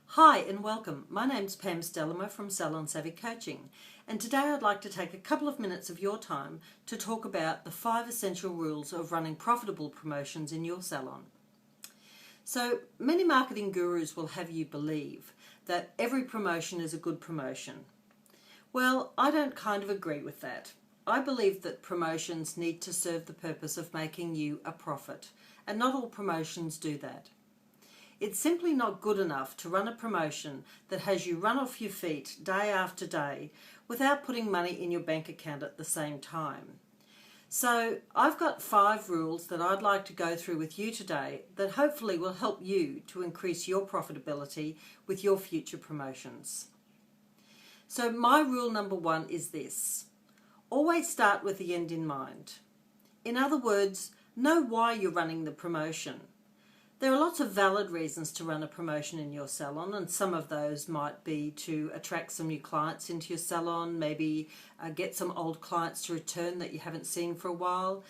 Hi and welcome. My name's Pam Stellimer from Salon Savvy Coaching, and today I'd like to take a couple of minutes of your time to talk about the 5 essential rules of running profitable promotions in your salon. So many marketing gurus will have you believe that every promotion is a good promotion. Well, I don't kind of agree with that. I believe that promotions need to serve the purpose of making you a profit, and not all promotions do that. It's simply not good enough to run a promotion that has you run off your feet day after day without putting money in your bank account at the same time. So I've got 5 rules that I'd like to go through with you today that hopefully will help you to increase your profitability with your future promotions. So my rule number 1 is this: always start with the end in mind. In other words, know why you're running the promotion. There are lots of valid reasons to run a promotion in your salon, and some of those might be to attract some new clients into your salon, maybe get some old clients to return that you haven't seen for a while.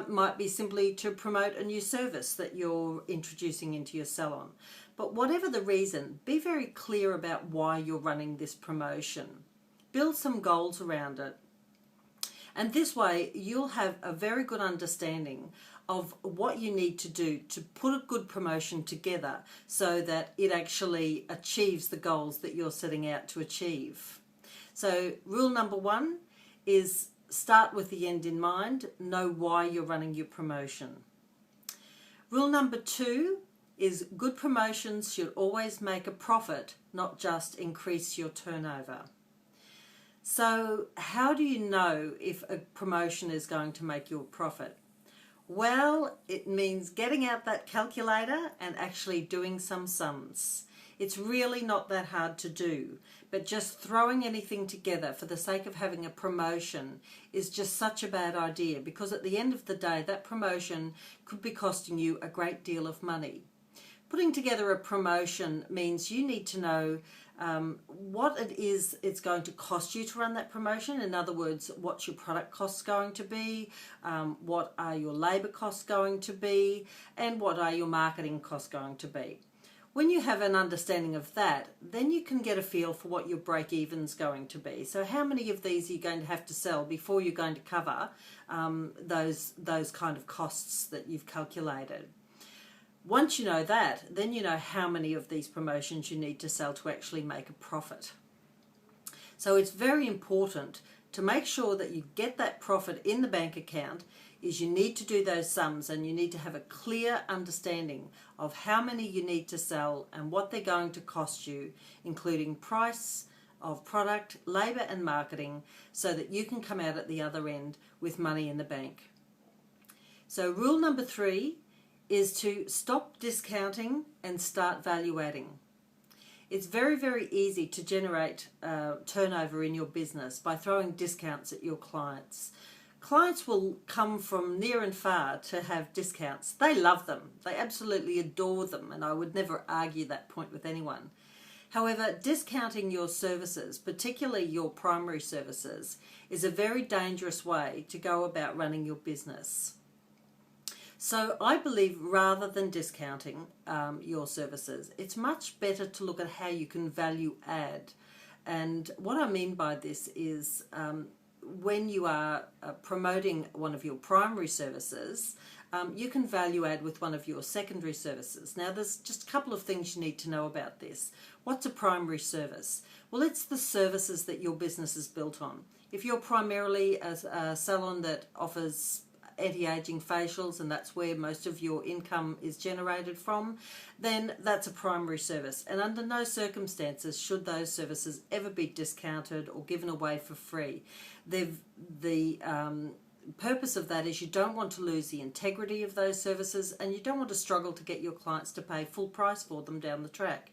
Might be simply to promote a new service that you're introducing into your salon. But whatever the reason, be very clear about why you're running this promotion. Build some goals around it. And this way you'll have a very good understanding of what you need to do to put a good promotion together so that it actually achieves the goals that you're setting out to achieve. So rule number 1 is start with the end in mind, know why you're running your promotion. Rule number 2 is good promotions should always make a profit, not just increase your turnover. So how do you know if a promotion is going to make you a profit? Well, it means getting out that calculator and actually doing some sums. It's really not that hard to do, but just throwing anything together for the sake of having a promotion is just such a bad idea, because at the end of the day, that promotion could be costing you a great deal of money. Putting together a promotion means you need to know what it is it's going to cost you to run that promotion. In other words, what's your product costs going to be, what are your labour costs going to be, and what are your marketing costs going to be. When you have an understanding of that, then you can get a feel for what your break-even's going to be. So how many of these are you going to have to sell before you're going to cover those kind of costs that you've calculated? Once you know that, then you know how many of these promotions you need to sell to actually make a profit. So it's very important to make sure that you get that profit in the bank account. Is you need to do those sums, and you need to have a clear understanding of how many you need to sell and what they're going to cost you, including price of product, labour and marketing, so that you can come out at the other end with money in the bank. So rule number 3 is to stop discounting and start value adding. It's very, very easy to generate turnover in your business by throwing discounts at your clients. Clients will come from near and far to have discounts. They love them. They absolutely adore them, and I would never argue that point with anyone. However, discounting your services, particularly your primary services, is a very dangerous way to go about running your business. So I believe rather than discounting your services, it's much better to look at how you can value add. And what I mean by this is when you are promoting one of your primary services, you can value add with one of your secondary services. Now there's just a couple of things you need to know about this. What's a primary service? Well, it's the services that your business is built on. If you're primarily a salon that offers anti-aging facials, and that's where most of your income is generated from, then that's a primary service. And under no circumstances should those services ever be discounted or given away for free. The purpose of that is you don't want to lose the integrity of those services, and you don't want to struggle to get your clients to pay full price for them down the track.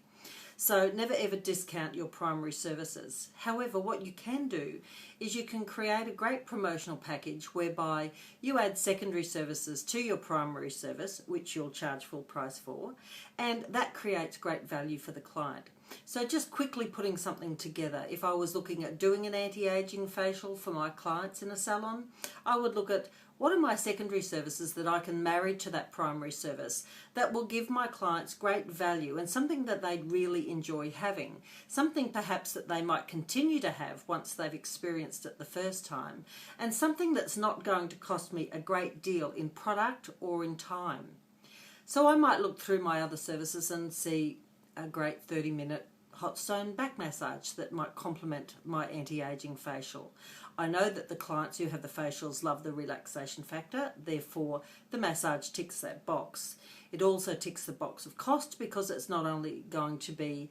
So never ever discount your primary services. However, what you can do is you can create a great promotional package whereby you add secondary services to your primary service, which you'll charge full price for, and that creates great value for the client. So just quickly putting something together, if I was looking at doing an anti-aging facial for my clients in a salon, I would look at What are my secondary services that I can marry to that primary service that will give my clients great value and something that they'd really enjoy having? Something perhaps that they might continue to have once they've experienced it the first time, and something that's not going to cost me a great deal in product or in time. So I might look through my other services and see a great 30-minute hot stone back massage that might complement my anti-aging facial. I know that the clients who have the facials love the relaxation factor, therefore the massage ticks that box. It also ticks the box of cost because it's not only going to be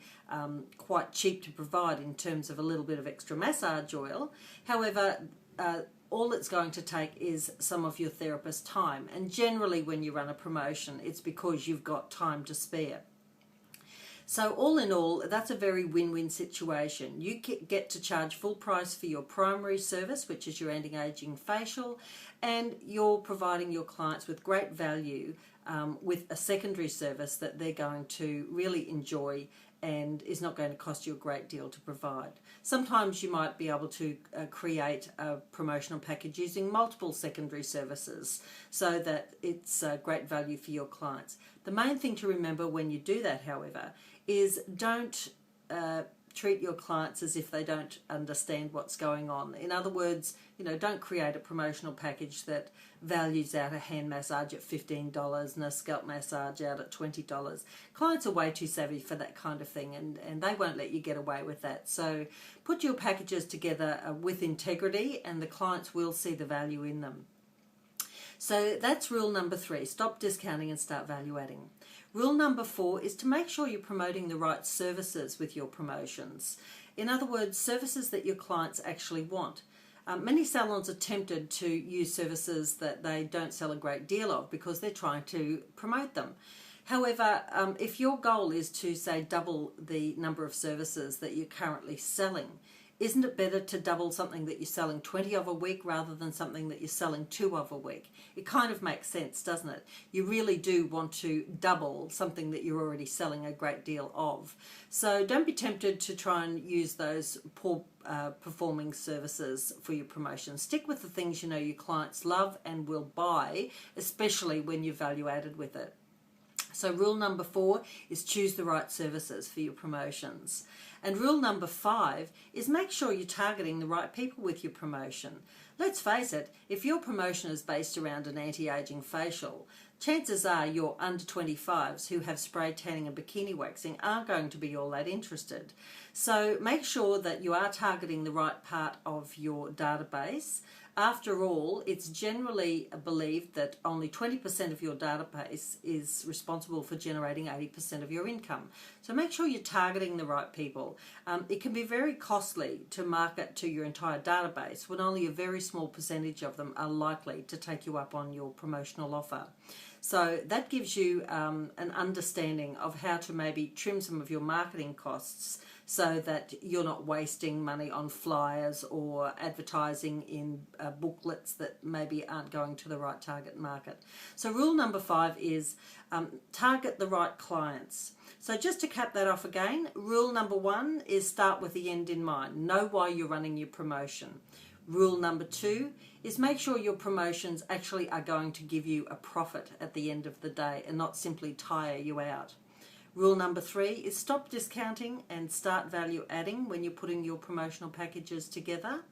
quite cheap to provide in terms of a little bit of extra massage oil, however, all it's going to take is some of your therapist's time, and generally when you run a promotion it's because you've got time to spare. So all in all, that's a very win-win situation. You get to charge full price for your primary service, which is your anti-aging facial, and you're providing your clients with great value with a secondary service that they're going to really enjoy and is not going to cost you a great deal to provide. Sometimes you might be able to create a promotional package using multiple secondary services so that it's great value for your clients. The main thing to remember when you do that, however, is don't treat your clients as if they don't understand what's going on. In other words, don't create a promotional package that values out a hand massage at $15 and a scalp massage out at $20. Clients are way too savvy for that kind of thing, and they won't let you get away with that. So put your packages together with integrity and the clients will see the value in them. So that's rule number 3, stop discounting and start value adding. Rule number 4 is to make sure you're promoting the right services with your promotions. In other words, services that your clients actually want. Many salons are tempted to use services that they don't sell a great deal of because they're trying to promote them. However, if your goal is to, say, double the number of services that you're currently selling, isn't it better to double something that you're selling 20 of a week rather than something that you're selling 2 of a week? It kind of makes sense, doesn't it? You really do want to double something that you're already selling a great deal of. So don't be tempted to try and use those poor performing services for your promotion. Stick with the things you know your clients love and will buy, especially when you're value added with it. So rule number 4 is choose the right services for your promotions. And rule number 5 is make sure you're targeting the right people with your promotion. Let's face it, if your promotion is based around an anti-aging facial, chances are your under 25s who have spray tanning and bikini waxing aren't going to be all that interested. So make sure that you are targeting the right part of your database. After all, it's generally believed that only 20% of your database is responsible for generating 80% of your income. So make sure you're targeting the right people. It can be very costly to market to your entire database when only a very small percentage of them are likely to take you up on your promotional offer. So that gives you an understanding of how to maybe trim some of your marketing costs so that you're not wasting money on flyers or advertising in booklets that maybe aren't going to the right target market. So rule number 5 is target the right clients. So just to cap that off again, rule number 1 is start with the end in mind. Know why you're running your promotion. Rule number 2 is make sure your promotions actually are going to give you a profit at the end of the day and not simply tire you out. Rule number 3 is stop discounting and start value adding when you're putting your promotional packages together.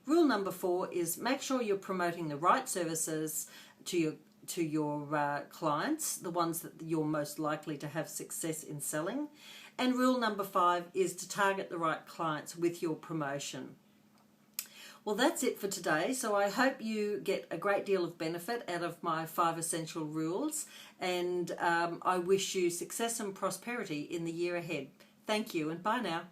Rule number 4 is make sure you're promoting the right services to your clients, the ones that you're most likely to have success in selling. And rule number 5 is to target the right clients with your promotion. Well, that's it for today. So I hope you get a great deal of benefit out of my 5 essential rules, and I wish you success and prosperity in the year ahead. Thank you, and bye now.